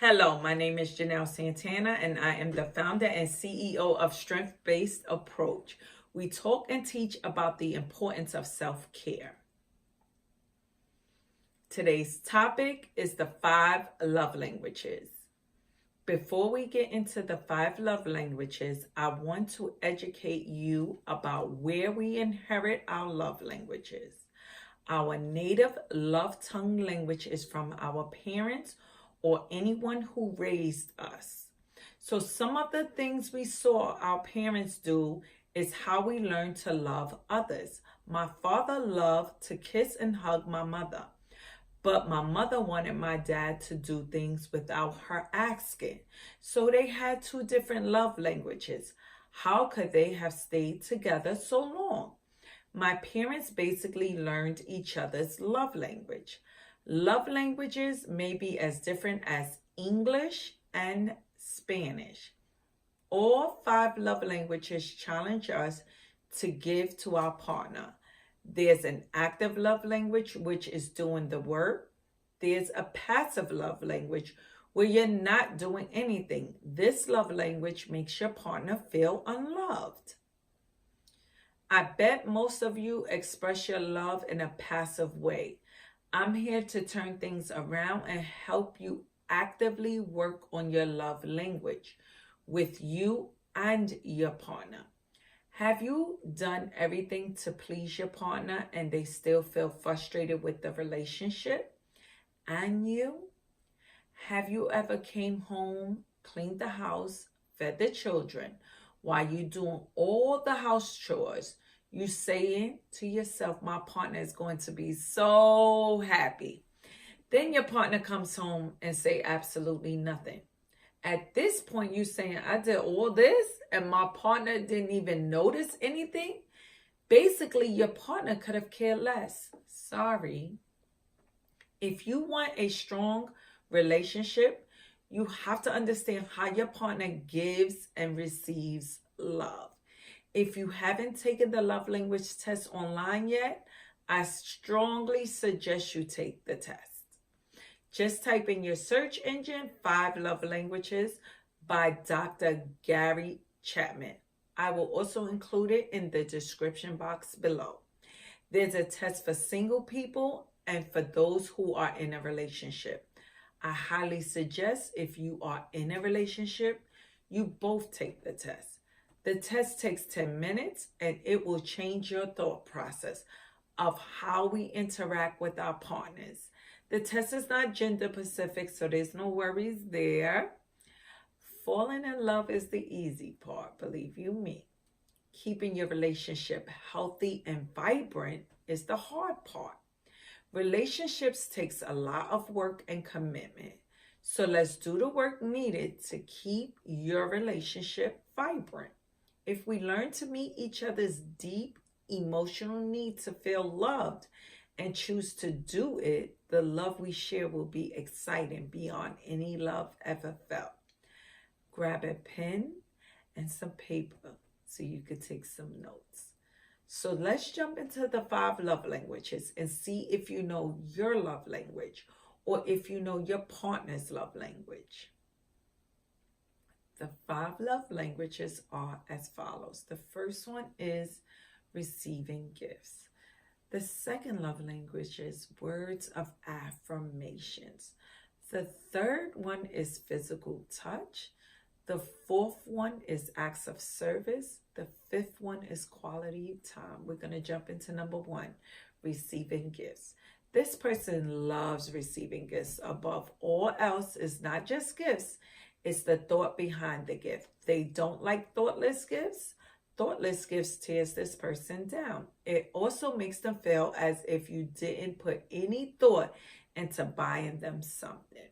Hello, my name is Janelle Santana, and I am the founder and CEO of Strength Based Approach. We talk and teach about the importance of self care. Today's topic is the 5 love languages. Before we get into the 5 love languages, I want to educate you about where we inherit our love languages. Our native love tongue language is from our parents or anyone who raised us. So some of the things we saw our parents do is how we learn to love others. My father loved to kiss and hug my mother, but my mother wanted my dad to do things without her asking. So they had 2 different love languages. How could they have stayed together so long? My parents basically learned each other's love language. Love languages may be as different as English and Spanish. All 5 love languages challenge us to give to our partner. There's an active love language, which is doing the work. There's a passive love language where you're not doing anything. This love language makes your partner feel unloved. I bet most of you express your love in a passive way. I'm here to turn things around and help you actively work on your love language with you and your partner. Have you done everything to please your partner and they still feel frustrated with the relationship? And you? Have you ever came home, cleaned the house, fed the children, while you doing all the house chores, you saying to yourself, my partner is going to be so happy. Then your partner comes home and say absolutely nothing. At this point, you saying, I did all this and my partner didn't even notice anything. Basically, your partner could have cared less. Sorry. If you want a strong relationship, you have to understand how your partner gives and receives love. If you haven't taken the love language test online yet, I strongly suggest you take the test. Just type in your search engine 5 love languages by Dr. Gary Chapman. I will also include it in the description box below. There's a test for single people and for those who are in a relationship. I highly suggest if you are in a relationship, you both take the test. The test takes 10 minutes and it will change your thought process of how we interact with our partners. The test is not gender specific, so there's no worries there. Falling in love is the easy part, believe you me. Keeping your relationship healthy and vibrant is the hard part. Relationships takes a lot of work and commitment. So let's do the work needed to keep your relationship vibrant. If we learn to meet each other's deep emotional need to feel loved and choose to do it, the love we share will be exciting beyond any love ever felt. Grab a pen and some paper so you could take some notes. So let's jump into the 5 love languages and see if you know your love language or if you know your partner's love language. The 5 love languages are as follows. The first one is receiving gifts. The second love language is words of affirmations. The third one is physical touch. The fourth one is acts of service. The fifth one is quality time. We're going to jump into number 1, receiving gifts. This person loves receiving gifts above all else. It's not just gifts. It's the thought behind the gift. They don't like thoughtless gifts. Thoughtless gifts tears this person down. It also makes them feel as if you didn't put any thought into buying them something.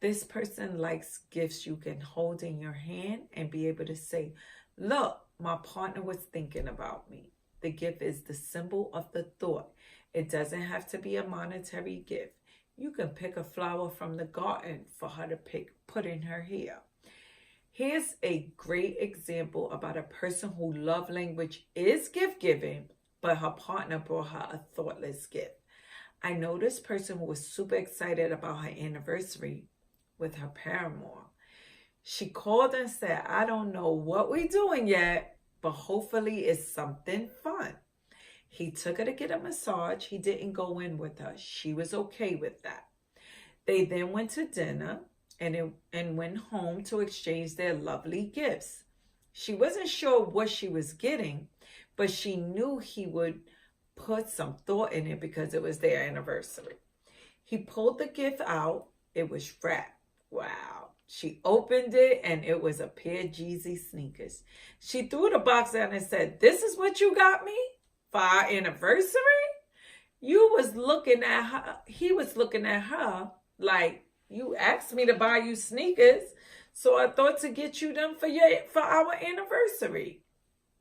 This person likes gifts you can hold in your hand and be able to say, look, my partner was thinking about me. The gift is the symbol of the thought. It doesn't have to be a monetary gift. You can pick a flower from the garden for her to put in her hair. Here's a great example about a person whose love language is gift giving, but her partner brought her a thoughtless gift. I know this person who was super excited about her anniversary with her paramour. She called and said, I don't know what we're doing yet, but hopefully it's something fun. He took her to get a massage. He didn't go in with her. She was okay with that. They then went to dinner and went home to exchange their lovely gifts. She wasn't sure what she was getting, but she knew he would put some thought in it because it was their anniversary. He pulled the gift out. It was wrapped. Wow. She opened it and it was a pair of Yeezy sneakers. She threw the box down and said, "This is what you got me for our anniversary?" You was looking at her. He was looking at her like, you asked me to buy you sneakers, so I thought to get you them for our anniversary.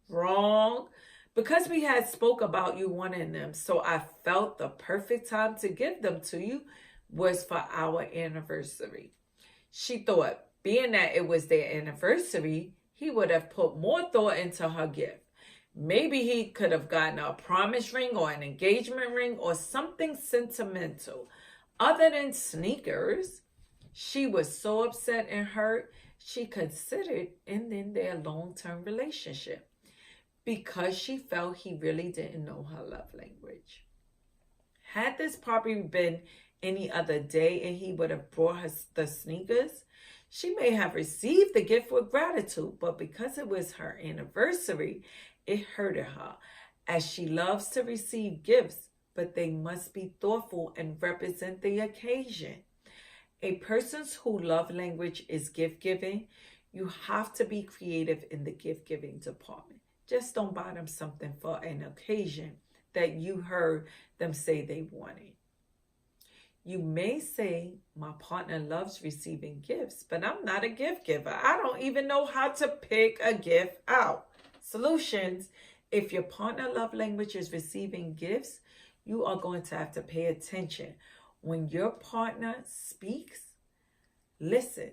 Wrong. Because we had spoke about you wanting them, so I felt the perfect time to give them to you was for our anniversary. She thought, being that it was their anniversary, he would have put more thought into her gift. Maybe he could have gotten a promise ring or an engagement ring or something sentimental. Other than sneakers, she was so upset and hurt, she considered ending their long-term relationship because she felt he really didn't know her love language. Had this probably been any other day and he would have brought her the sneakers, she may have received the gift with gratitude, but because it was her anniversary, it hurted her, as she loves to receive gifts, but they must be thoughtful and represent the occasion. A person's whose love language is gift giving, you have to be creative in the gift giving department. Just don't buy them something for an occasion that you heard them say they wanted. You may say, my partner loves receiving gifts, but I'm not a gift giver. I don't even know how to pick a gift out. Solutions: if your partner love language is receiving gifts, you are going to have to pay attention. When your partner speaks, listen.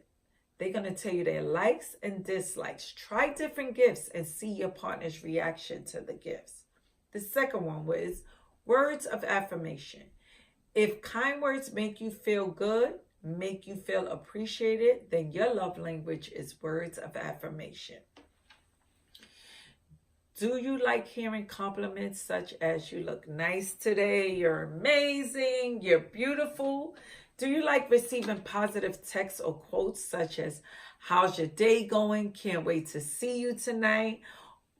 They're going to tell you their likes and dislikes. Try different gifts and see your partner's reaction to the gifts. The second one was words of affirmation. If kind words make you feel good, make you feel appreciated, then your love language is words of affirmation. Do you like hearing compliments such as you look nice today, you're amazing, you're beautiful? Do you like receiving positive texts or quotes such as, how's your day going? Can't wait to see you tonight.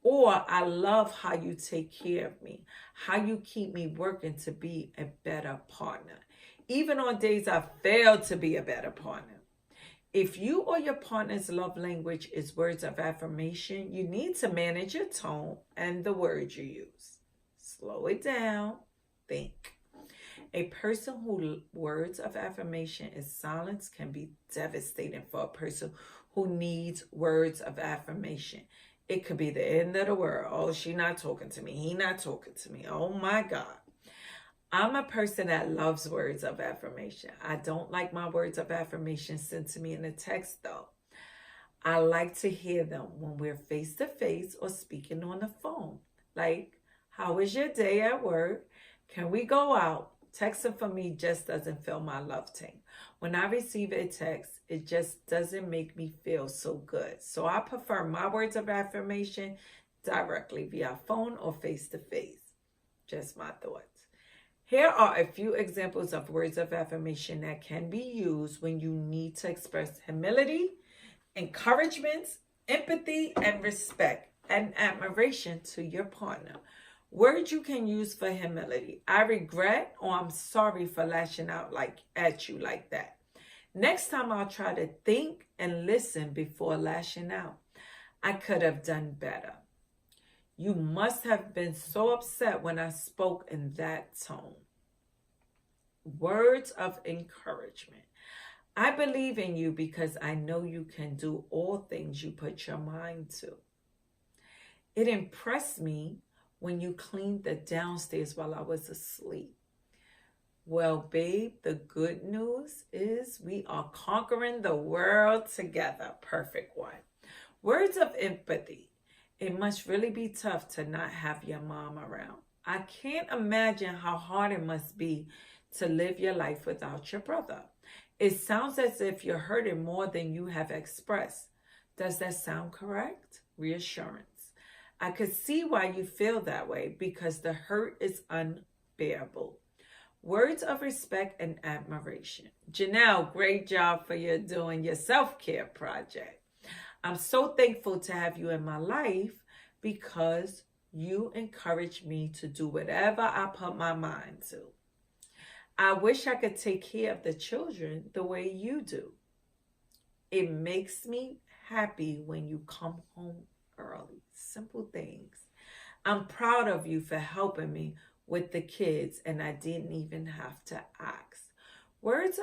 Or, I love how you take care of me, how you keep me working to be a better partner, even on days I fail to be a better partner. If you or your partner's love language is words of affirmation, you need to manage your tone and the words you use. Slow it down. Think. A person whose words of affirmation is silence can be devastating for a person who needs words of affirmation. It could be the end of the world. Oh, she not talking to me. He not talking to me. Oh my God. I'm a person that loves words of affirmation. I don't like my words of affirmation sent to me in a text though. I like to hear them when we're face to face or speaking on the phone. Like, how was your day at work? Can we go out? Texting for me just doesn't fill my love tank. When I receive a text, it just doesn't make me feel so good. So I prefer my words of affirmation directly via phone or face to face. Just my thoughts. Here are a few examples of words of affirmation that can be used when you need to express humility, encouragement, empathy, and respect and admiration to your partner. Words you can use for humility: I regret, or I'm sorry for lashing out at you like that. Next time I'll try to think and listen before lashing out. I could have done better. You must have been so upset when I spoke in that tone. Words of encouragement. I believe in you because I know you can do all things you put your mind to. It impressed me when you cleaned the downstairs while I was asleep. Well, babe, the good news is we are conquering the world together. Perfect one. Words of empathy. It must really be tough to not have your mom around. I can't imagine how hard it must be to live your life without your brother. It sounds as if you're hurting more than you have expressed. Does that sound correct? Reassurance. I could see why you feel that way because the hurt is unbearable. Words of respect and admiration. Janelle, great job for your doing your self-care project. I'm so thankful to have you in my life because you encourage me to do whatever I put my mind to. I wish I could take care of the children the way you do. It makes me happy when you come home early. Simple things. I'm proud of you for helping me with the kids, and I didn't even have to ask. Words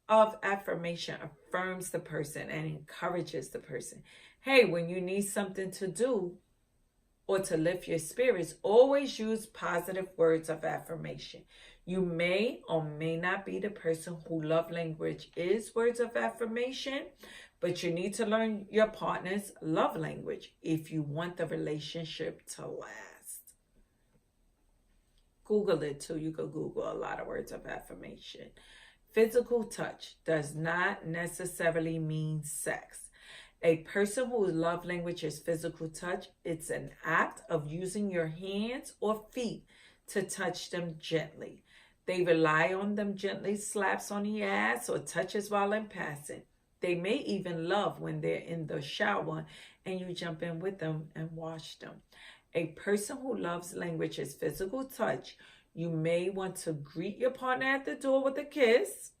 of affirmation affirms the person and encourages the person. Hey, when you need something to do or to lift your spirits, always use positive words of affirmation. You may or may not be the person who love language is words of affirmation, but you need to learn your partner's love language if you want the relationship to last. Google it too. You could Google a lot of words of affirmation. Physical touch does not necessarily mean sex. A person whose love language is physical touch, it's an act of using your hands or feet to touch them gently. They rely on them gently, slaps on the ass or touches while in passing. They may even love when they're in the shower and you jump in with them and wash them. A person who loves language is physical touch. You may want to greet your partner at the door with a kiss,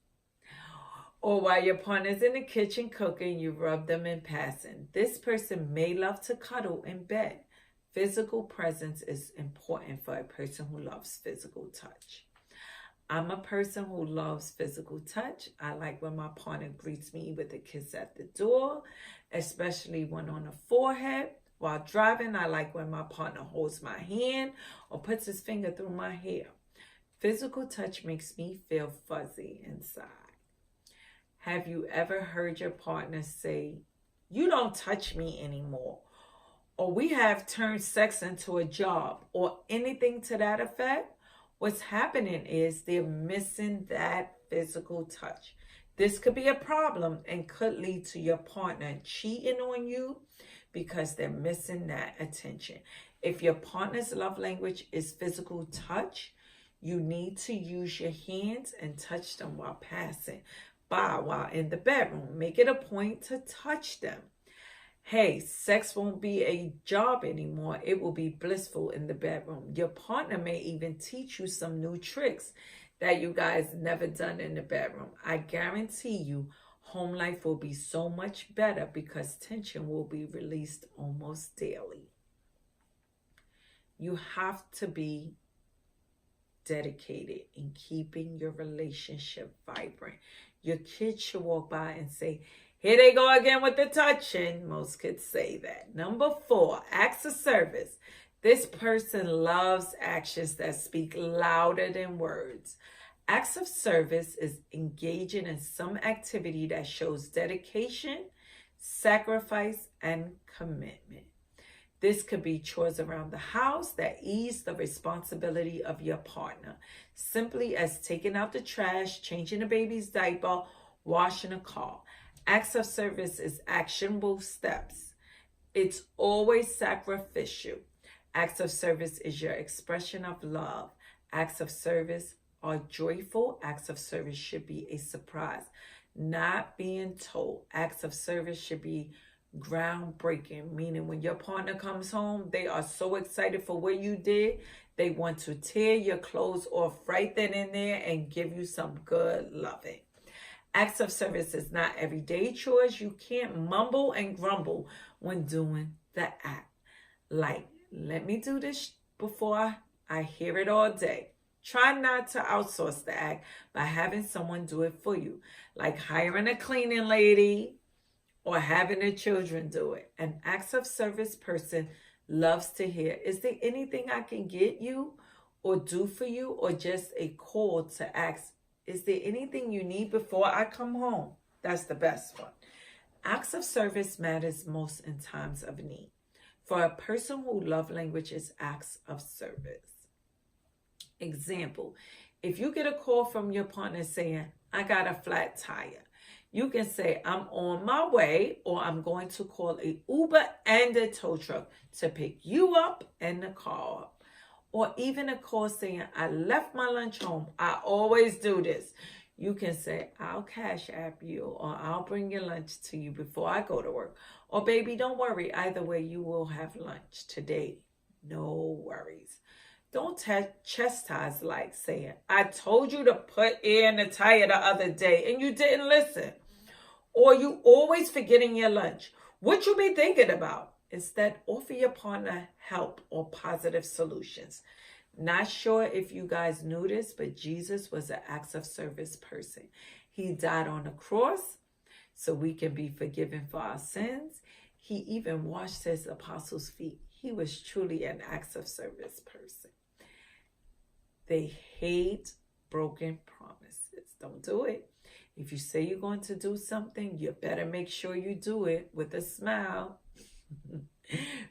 or while your partner's in the kitchen cooking, you rub them in passing. This person may love to cuddle in bed. Physical presence is important for a person who loves physical touch. I'm a person who loves physical touch. I like when my partner greets me with a kiss at the door, especially one on the forehead. While driving, I like when my partner holds my hand or puts his finger through my hair. Physical touch makes me feel fuzzy inside. Have you ever heard your partner say, "You don't touch me anymore," or "We have turned sex into a job," or anything to that effect? What's happening is they're missing that physical touch. This could be a problem and could lead to your partner cheating on you because they're missing that attention. If your partner's love language is physical touch, you need to use your hands and touch them while passing by, while in the bedroom. Make it a point to touch them. Hey, sex won't be a job anymore. It will be blissful in the bedroom. Your partner may even teach you some new tricks that you guys never done in the bedroom. I guarantee you, home life will be so much better because tension will be released almost daily. You have to be dedicated in keeping your relationship vibrant. Your kids should walk by and say, "Here they go again with the touching." Most kids say that. Number 4, acts of service. This person loves actions that speak louder than words. Acts of service is engaging in some activity that shows dedication, sacrifice, and commitment. This could be chores around the house that ease the responsibility of your partner, simply as taking out the trash, changing a baby's diaper, washing a car. Acts of service is actionable steps. It's always sacrificial. Acts of service is your expression of love. Acts of service are joyful. Acts of service should be a surprise, not being told. Acts of service should be groundbreaking, meaning when your partner comes home, they are so excited for what you did, they want to tear your clothes off right then and there and give you some good loving. Acts of service is not everyday chores. You can't mumble and grumble when doing the act. Like, let me do this before I hear it all day. Try not to outsource the act by having someone do it for you, like hiring a cleaning lady or having the children do it. An acts of service person loves to hear, "Is there anything I can get you or do for you?" Or just a call to ask, "Is there anything you need before I come home?" That's the best one. Acts of service matters most in times of need. For a person who love language is acts of service. Example, if you get a call from your partner saying, I got a flat tire. You can say, I'm on my way, or I'm going to call a Uber and a tow truck to pick you up and the car up. Or even a call saying, I left my lunch home. I always do this. You can say, I'll cash app you, or I'll bring your lunch to you before I go to work. Or baby, don't worry. Either way, you will have lunch today. No worries. Don't chastise like saying, I told you to put air in the tire the other day and you didn't listen. Or you always forgetting your lunch. What you be thinking about? Instead, offer your partner help or positive solutions. Not sure if you guys knew this, but Jesus was an acts of service person. He died on the cross so we can be forgiven for our sins. He even washed his apostles' feet. He was truly an acts of service person. They hate broken promises. Don't do it. If you say you're going to do something, you better make sure you do it with a smile.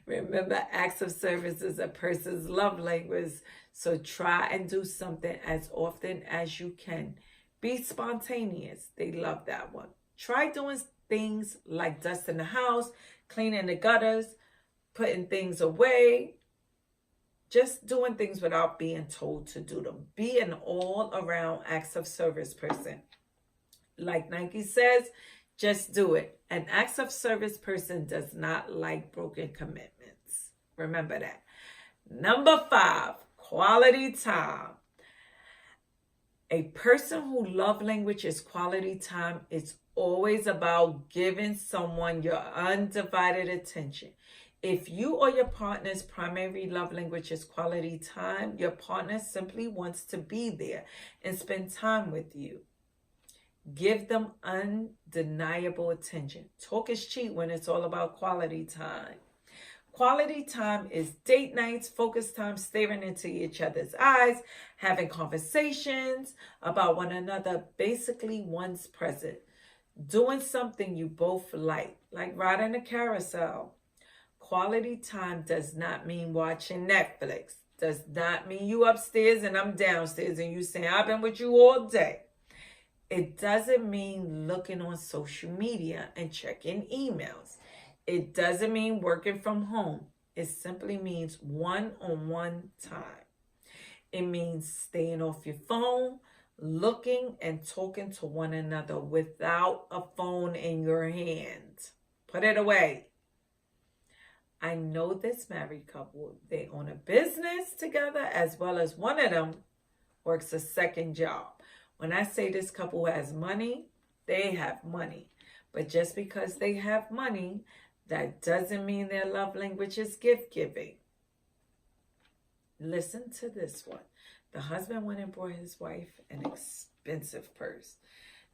Remember, acts of service is a person's love language. So try and do something as often as you can. Be spontaneous. They love that one. Try doing things like dusting the house, cleaning the gutters, putting things away. Just doing things without being told to do them. Be an all-around acts of service person. Like Nike says, just do it. An acts of service person does not like broken commitments. Remember that. Number 5, quality time. A person who love language is quality time. It's always about giving someone your undivided attention. If you or your partner's primary love language is quality time, your partner simply wants to be there and spend time with you. Give them undeniable attention. Talk is cheap when it's all about quality time. Quality time is date nights, focus time, staring into each other's eyes, having conversations about one another, basically one's present. Doing something you both like riding a carousel. Quality time does not mean watching Netflix. Does not mean you upstairs and I'm downstairs and you saying, I've been with you all day. It doesn't mean looking on social media and checking emails. It doesn't mean working from home. It simply means one-on-one time. It means staying off your phone, looking and talking to one another without a phone in your hand. Put it away. I know this married couple, they own a business together as well as one of them works a second job. When I say this couple has money, they have money. But just because they have money, that doesn't mean their love language is gift giving. Listen to this one. The husband went and bought his wife an expensive purse.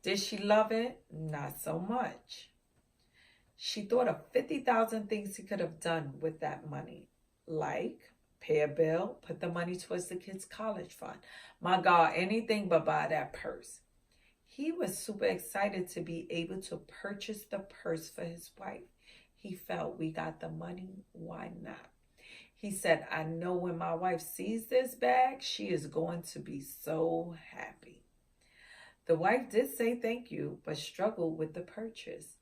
Did she love it? Not so much. She thought of 50,000 things he could have done with that money, like pay a bill, put the money towards the kids' college fund. My God, anything but buy that purse. He was super excited to be able to purchase the purse for his wife. He felt, we got the money, why not? He said, I know when my wife sees this bag, she is going to be so happy. The wife did say thank you, but struggled with the purchase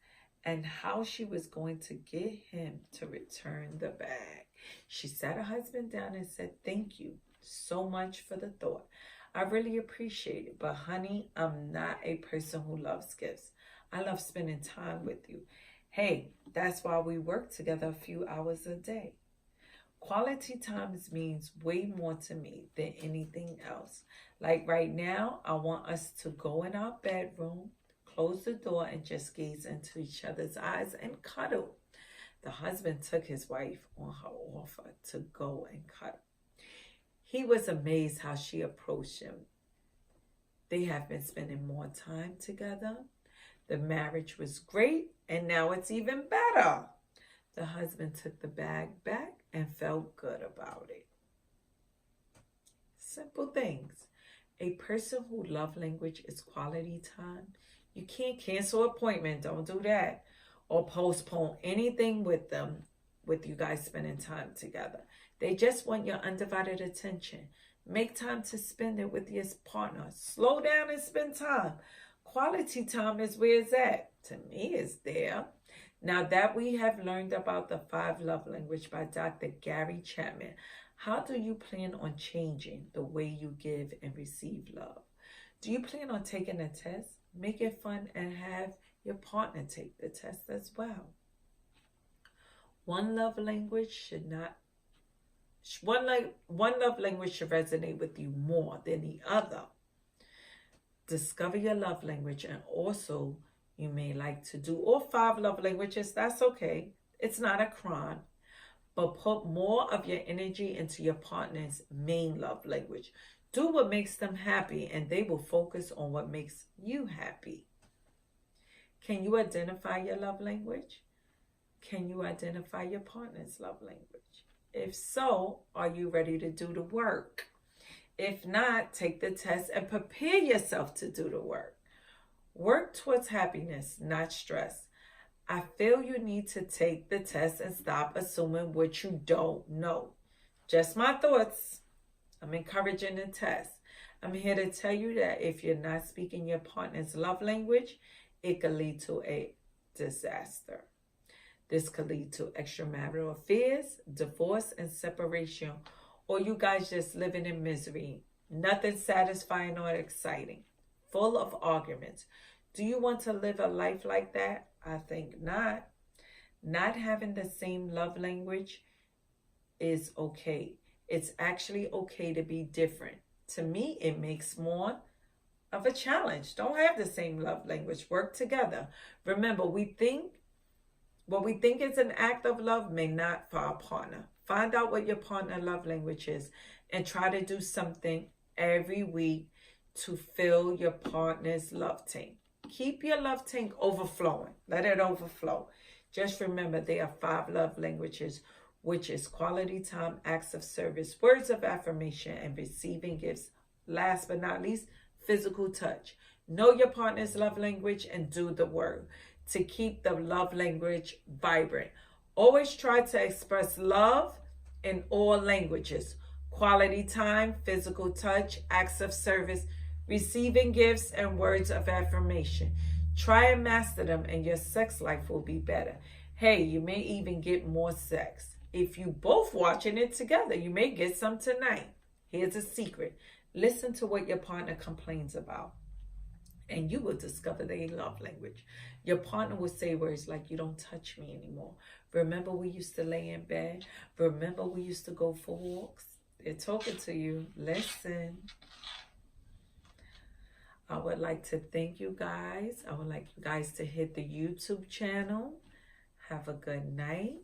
and how she was going to get him to return the bag. She sat her husband down and said, thank you so much for the thought. I really appreciate it, but honey, I'm not a person who loves gifts. I love spending time with you. Hey, that's why we work together a few hours a day. Quality time means way more to me than anything else. Like right now, I want us to go in our bedroom, close the door, and just gaze into each other's eyes and cuddle. The husband took his wife on her offer to go and cuddle. He was amazed how she approached him. They have been spending more time together. The marriage was great, and now it's even better. The husband took the bag back and felt good about it. Simple things. A person who love language is quality time. You can't cancel an appointment. Don't do that. Or postpone anything with them, with you guys spending time together. They just want your undivided attention. Make time to spend it with your partner. Slow down and spend time. Quality time is where it's at. To me, it's there. Now that we have learned about the five love language by Dr. Gary Chapman, how do you plan on changing the way you give and receive love? Do you plan on taking a test? Make it fun and have your partner take the test as well. One love language should not one love language should resonate with you more than the other. Discover your love language, and also you may like to do all five love languages. That's okay. It's not a crime. But put more of your energy into your partner's main love language. Do what makes them happy, and they will focus on what makes you happy. Can you identify your love language? Can you identify your partner's love language? If so, are you ready to do the work? If not, take the test and prepare yourself to do the work. Work towards happiness, not stress. I feel you need to take the test and stop assuming what you don't know. Just my thoughts. I'm encouraging the test. I'm here to tell you that if you're not speaking your partner's love language, it could lead to a disaster. This could lead to extramarital affairs, divorce, and separation, or you guys just living in misery. Nothing satisfying or exciting. Full of arguments. Do you want to live a life like that? I think not. Not having the same love language is okay. It's actually okay to be different. To me, it makes more of a challenge. Don't have the same love language. Work together. Remember, what we think is an act of love may not for our partner. Find out what your partner love language is and try to do something every week to fill your partner's love tank. Keep your love tank overflowing. Let it overflow. Just remember there are five love languages, which is quality time, acts of service, words of affirmation, and receiving gifts. Last but not least, physical touch. Know your partner's love language and do the work to keep the love language vibrant. Always try to express love in all languages. Quality time, physical touch, acts of service, receiving gifts, and words of affirmation. Try and master them and your sex life will be better. Hey, you may even get more sex. If you both watching it together, you may get some tonight. Here's a secret. Listen to what your partner complains about, and you will discover their love language. Your partner will say words like, you don't touch me anymore. Remember we used to lay in bed? Remember we used to go for walks? They're talking to you. Listen. I would like to thank you guys. I would like you guys to hit the YouTube channel. Have a good night.